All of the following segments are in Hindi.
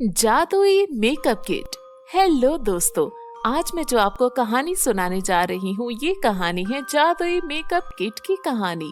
जादुई मेकअप किट। हेलो दोस्तों, आज मैं जो आपको कहानी सुनाने जा रही हूँ ये कहानी है जादुई मेकअप किट की कहानी।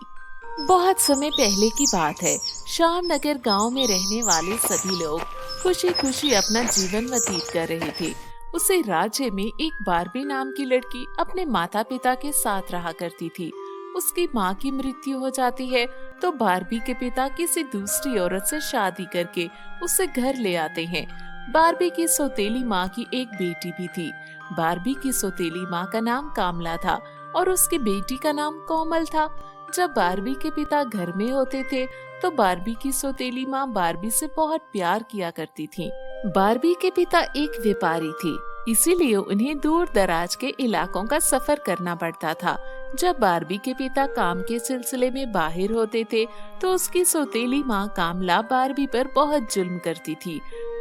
बहुत समय पहले की बात है। श्याम नगर गांव में रहने वाले सभी लोग खुशी खुशी अपना जीवन व्यतीत कर रहे थे। उसे राज्य में एक बारबी नाम की लड़की अपने माता पिता के साथ रहा करती थी। उसकी माँ की मृत्यु हो जाती है तो बारबी के पिता किसी दूसरी औरत से शादी करके उसे घर ले आते हैं। बारबी की सौतेली माँ की एक बेटी भी थी। बारबी की सौतेली माँ का नाम कामला था और उसकी बेटी का नाम कोमल था। जब बारबी के पिता घर में होते थे तो बारबी की सौतेली माँ बारबी से बहुत प्यार किया करती थी। बारबी के पिता एक व्यापारी थे, इसीलिए उन्हें दूर दराज के इलाकों का सफर करना पड़ता था। जब बारबी के पिता काम के सिलसिले में बाहर होते थे तो उसकी सौतेली माँ कामला बारबी पर बहुत जुल्म करती थी।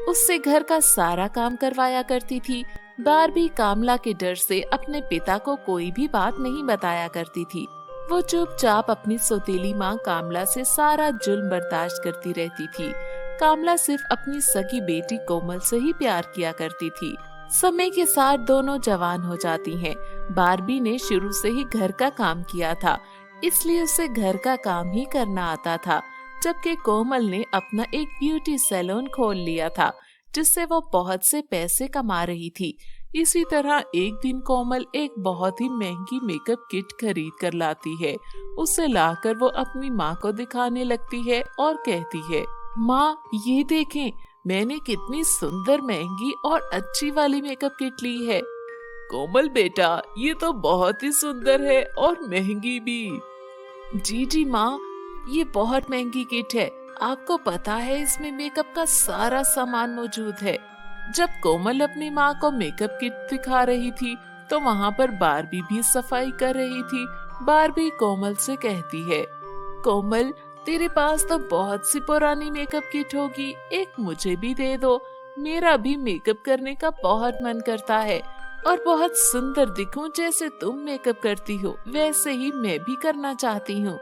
उससे घर का सारा काम करवाया करती थी। बारबी कामला के डर से अपने पिता को कोई भी बात नहीं बताया करती थी। वो चुपचाप अपनी सौतेली माँ कामला से सारा जुल्म बर्दाश्त करती रहती थी। कामला सिर्फ अपनी सगी बेटी कोमल से ही प्यार किया करती थी। समय के साथ दोनों जवान हो जाती हैं। बारबी ने शुरू से ही घर का काम किया था, इसलिए उसे घर का काम ही करना आता था, जबकि कोमल ने अपना एक ब्यूटी सैलून खोल लिया था जिससे वो बहुत से पैसे कमा रही थी। इसी तरह एक दिन कोमल एक बहुत ही महंगी मेकअप किट खरीद कर लाती है। उसे लाकर वो अपनी माँ को दिखाने लगती है और कहती है, माँ ये देखें, मैंने कितनी सुंदर महंगी और अच्छी वाली मेकअप किट ली है। कोमल बेटा, ये तो बहुत ही सुंदर है और महंगी भी। जी माँ, ये बहुत महंगी किट है। आपको पता है इसमें मेकअप का सारा सामान मौजूद है। जब कोमल अपनी माँ को मेकअप किट दिखा रही थी तो वहाँ पर बारबी भी सफाई कर रही थी। बारबी कोमल से कहती है, कोमल तेरे पास तो बहुत सी पुरानी मेकअप किट होगी, एक मुझे भी दे दो। मेरा भी मेकअप करने का बहुत मन करता है और बहुत सुंदर दिखूं जैसे तुम मेकअप करती हो, वैसे ही मैं भी करना चाहती हूँ।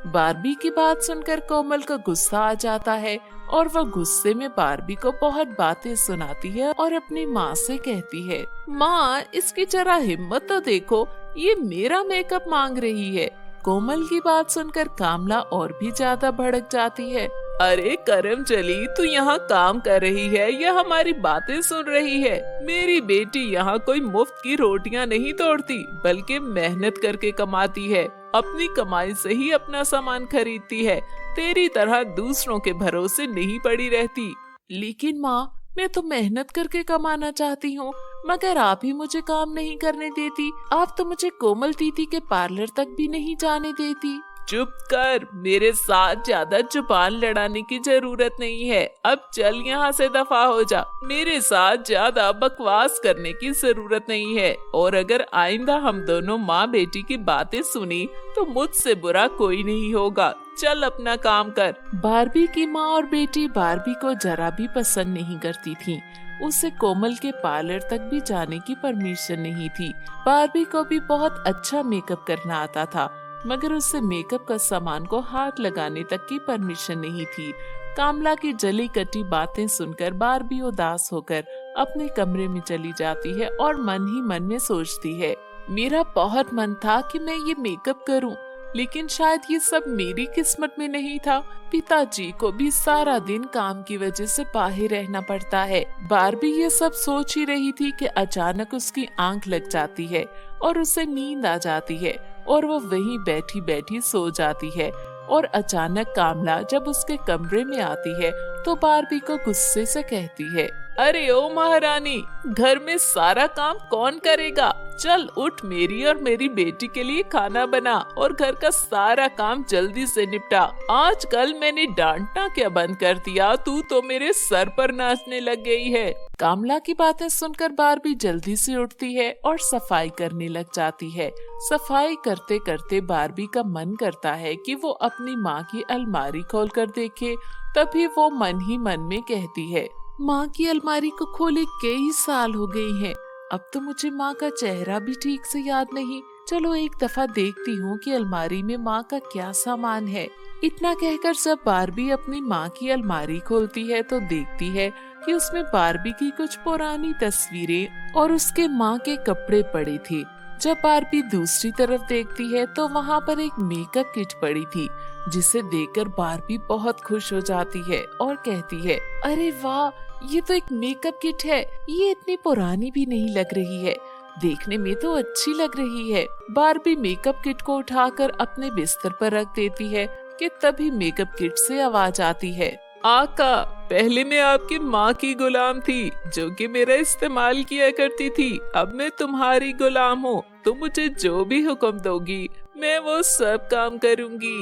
बारबी की बात सुनकर कोमल को गुस्सा आ जाता है और वह गुस्से में बारबी को बहुत बातें सुनाती है और अपनी माँ से कहती है, माँ इसकी जरा हिम्मत तो देखो, ये मेरा मेकअप मांग रही है। कोमल की बात सुनकर कामला और भी ज्यादा भड़क जाती है। अरे करम चली, तू यहाँ काम कर रही है या हमारी बातें सुन रही है? मेरी बेटी यहाँ कोई मुफ्त की रोटियाँ नहीं तोड़ती, बल्कि मेहनत करके कमाती है। अपनी कमाई से ही अपना सामान खरीदती है, तेरी तरह दूसरों के भरोसे नहीं पड़ी रहती। लेकिन माँ, मैं तो मेहनत करके कमाना चाहती हूँ, मगर आप ही मुझे काम नहीं करने देती। आप तो मुझे कोमल दीदी के पार्लर तक भी नहीं जाने देती। चुप कर, मेरे साथ ज्यादा जुबान लड़ाने की जरूरत नहीं है। अब चल यहाँ से दफा हो जा। मेरे साथ ज्यादा बकवास करने की जरूरत नहीं है, और अगर आइंदा हम दोनों माँ बेटी की बातें सुनी तो मुझसे बुरा कोई नहीं होगा। चल अपना काम कर। बारबी की माँ और बेटी बारबी को जरा भी पसंद नहीं करती थी। उसे कोमल के पार्लर तक भी जाने की परमिशन नहीं थी। बारबी को भी बहुत अच्छा मेकअप करना आता था, मगर उससे मेकअप का सामान को हाथ लगाने तक की परमिशन नहीं थी। कामला की जली कटी बातें सुनकर बारबी उदास होकर अपने कमरे में चली जाती है और मन ही मन में सोचती है, मेरा बहुत मन था कि मैं ये मेकअप करूं, लेकिन शायद ये सब मेरी किस्मत में नहीं था। पिताजी को भी सारा दिन काम की वजह से बाहर रहना पड़ता है। बारबी ये सब सोच ही रही थी कि अचानक उसकी आंख लग जाती है और उसे नींद आ जाती है और वो वहीं बैठी बैठी सो जाती है। और अचानक कामला जब उसके कमरे में आती है तो बारबी को गुस्से से कहती है, अरे ओ महारानी, घर में सारा काम कौन करेगा? चल उठ, मेरी और मेरी बेटी के लिए खाना बना और घर का सारा काम जल्दी से निपटा। आजकल मैंने डांटना क्या बंद कर दिया, तू तो मेरे सर पर नाचने लग गई है। कामला की बातें सुनकर बारबी जल्दी से उठती है और सफाई करने लग जाती है। सफाई करते करते बारबी का मन करता है कि वो अपनी माँ की अलमारी खोल कर देखे। तभी वो मन ही मन में कहती है, माँ की अलमारी को खोले कई साल हो गए हैं, अब तो मुझे माँ का चेहरा भी ठीक से याद नहीं। चलो एक दफा देखती हूँ कि अलमारी में माँ का क्या सामान है। इतना कहकर जब बारबी अपनी माँ की अलमारी खोलती है तो देखती है कि उसमें बारबी की कुछ पुरानी तस्वीरें और उसके माँ के कपड़े पड़े थे। जब बारबी दूसरी तरफ देखती है तो वहाँ पर एक मेकअप किट पड़ी थी, जिसे देखकर बारबी बहुत खुश हो जाती है और कहती है, अरे वाह, ये तो एक मेकअप किट है। ये इतनी पुरानी भी नहीं लग रही है, देखने में तो अच्छी लग रही है। बारबी मेकअप किट को उठाकर अपने बिस्तर पर रख देती है कि तभी मेकअप किट से आवाज आती है, आका, पहले मैं आपकी माँ की गुलाम थी जो कि मेरा इस्तेमाल किया करती थी। अब मैं तुम्हारी गुलाम हूँ। तुम मुझे जो भी हुक्म दोगी मैं वो सब काम करूँगी।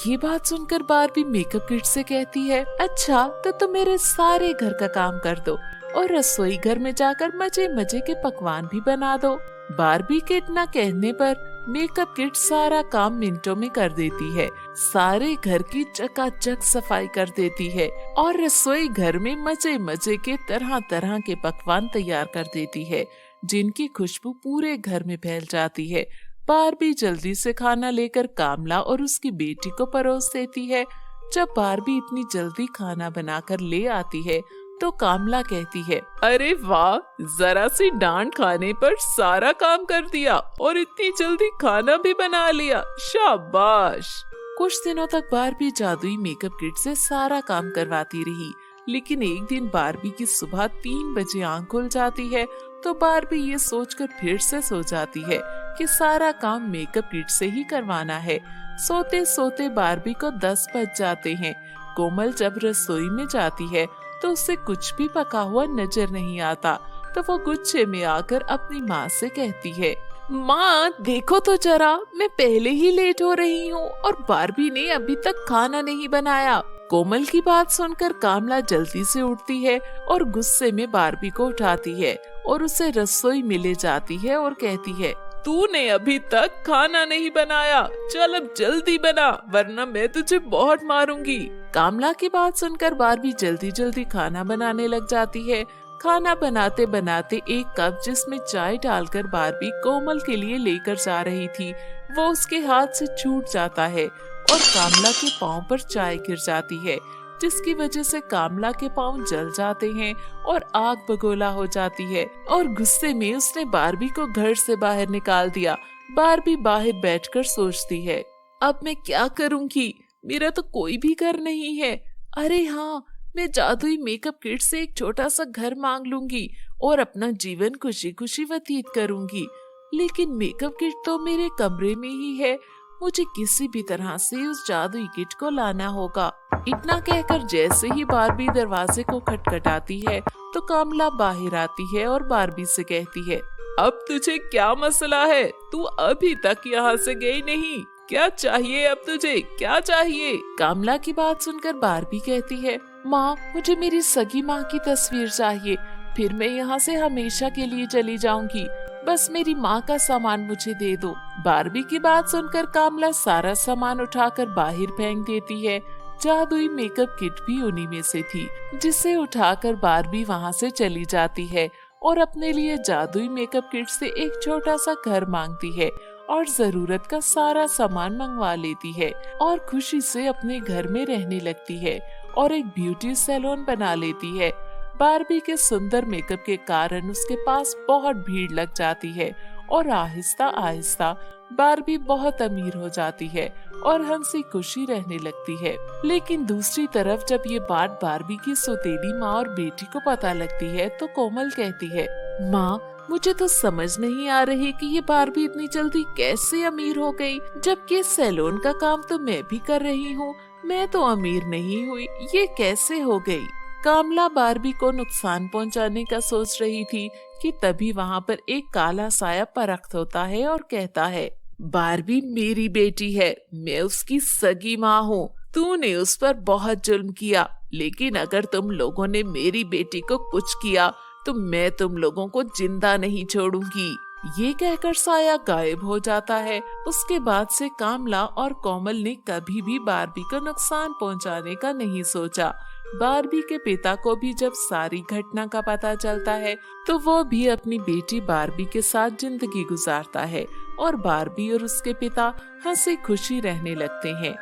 ये बात सुनकर बारबी मेकअप किट से कहती है, अच्छा तो तुम मेरे सारे घर का काम कर दो और रसोई घर में जाकर मजे मजे के पकवान भी बना दो। बारबी के इतना कहने पर मेकअप किट सारा काम मिनटों में कर देती है। सारे घर की चकाचक सफाई कर देती है और रसोई घर में मजे मजे के तरह तरह के पकवान तैयार कर देती है, जिनकी खुशबू पूरे घर में फैल जाती है। बारबी जल्दी से खाना लेकर कामला और उसकी बेटी को परोस देती है। जब बारबी इतनी जल्दी खाना बनाकर ले आती है तो कामला कहती है, अरे वाह, जरा सी डांट खाने पर सारा काम कर दिया और इतनी जल्दी खाना भी बना लिया, शाबाश। कुछ दिनों तक बारबी जादुई मेकअप किट से सारा काम करवाती रही, लेकिन एक दिन बारबी की सुबह 3 बजे आंख खुल जाती है तो बारबी ये सोचकर फिर से सो जाती है कि सारा काम मेकअप किट से ही करवाना है। सोते सोते बारबी को 10 बज जाते हैं। कोमल जब रसोई में जाती है तो उसे कुछ भी पका हुआ नजर नहीं आता, तो वो गुस्से में आकर अपनी माँ से कहती है, माँ देखो तो जरा, मैं पहले ही लेट हो रही हूँ और बारबी ने अभी तक खाना नहीं बनाया। कोमल की बात सुनकर कामला जल्दी से उठती है और गुस्से में बारबी को उठाती है और उसे रसोई में ले जाती है और कहती है, तूने अभी तक खाना नहीं बनाया, चल अब जल्दी बना वरना मैं तुझे बहुत मारूंगी। कामला की बात सुनकर बारबी जल्दी जल्दी खाना बनाने लग जाती है। खाना बनाते बनाते एक कप जिसमें चाय डालकर बारबी कोमल के लिए लेकर जा रही थी, वो उसके हाथ से छूट जाता है और कामला के पाँव पर चाय गिर जाती है, जिसकी वजह से कामला के पाँव जल जाते हैं और आग बगोला हो जाती है और गुस्से में उसने बारबी को घर से बाहर निकाल दिया। बारबी बाहर बैठकर सोचती है, अब मैं क्या करूंगी, मेरा तो कोई भी घर नहीं है। अरे हाँ, मैं जादुई मेकअप किट से एक छोटा सा घर मांग लूंगी और अपना जीवन खुशी खुशी व्यतीत करूंगी। लेकिन मेकअप किट तो मेरे कमरे में ही है, मुझे किसी भी तरह से उस जादुई किट को लाना होगा। इतना कहकर जैसे ही बारबी दरवाजे को खटखटाती है तो कामला बाहर आती है और बारबी से कहती है, अब तुझे क्या मसला है, तू अभी तक यहाँ से गई नहीं, क्या चाहिए अब तुझे, क्या चाहिए। कामला की बात सुनकर बारबी कहती है, माँ मुझे मेरी सगी माँ की तस्वीर चाहिए, फिर मैं यहाँ से हमेशा के लिए चली जाऊंगी, बस मेरी माँ का सामान मुझे दे दो। बारबी की बात सुनकर कामला सारा सामान उठाकर बाहर फेंक देती है। जादुई मेकअप किट भी उन्हीं में से थी, जिसे उठाकर बारबी वहाँ से चली जाती है और अपने लिए जादुई मेकअप किट से एक छोटा सा घर मांगती है और जरूरत का सारा सामान मंगवा लेती है और खुशी से अपने घर में रहने लगती है और एक ब्यूटी सैलून बना लेती है। बारबी के सुंदर मेकअप के कारण उसके पास बहुत भीड़ लग जाती है और आहिस्ता आहिस्ता बारबी बहुत अमीर हो जाती है और हंसी खुशी रहने लगती है। लेकिन दूसरी तरफ जब ये बात बारबी की सौतेली माँ और बेटी को पता लगती है तो कोमल कहती है, माँ मुझे तो समझ नहीं आ रही कि ये बारबी इतनी जल्दी कैसे अमीर हो गई, जबकि सैलून का काम तो मैं भी कर रही हूँ, मैं तो अमीर नहीं हुई, ये कैसे हो गई। कामला बारबी को नुकसान पहुंचाने का सोच रही थी कि तभी वहाँ पर एक काला साया परख्त होता है और कहता है, बारबी मेरी बेटी है, मैं उसकी सगी माँ हूँ, तूने उस पर बहुत जुल्म किया, लेकिन अगर तुम लोगों ने मेरी बेटी को कुछ किया तो मैं तुम लोगों को जिंदा नहीं छोड़ूंगी। ये कहकर साया गायब हो जाता है। उसके बाद से कामला और कोमल ने कभी भी बारबी को नुकसान पहुंचाने का नहीं सोचा। बारबी के पिता को भी जब सारी घटना का पता चलता है तो वो भी अपनी बेटी बारबी के साथ जिंदगी गुजारता है। और बार्बी और उसके पिता हंसी खुशी रहने लगते हैं।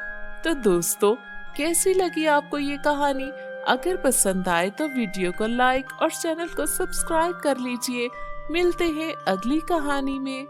तो दोस्तों, कैसी लगी आपको ये कहानी? अगर पसंद आए तो वीडियो को लाइक और चैनल को सब्सक्राइब कर लीजिए। मिलते हैं अगली कहानी में।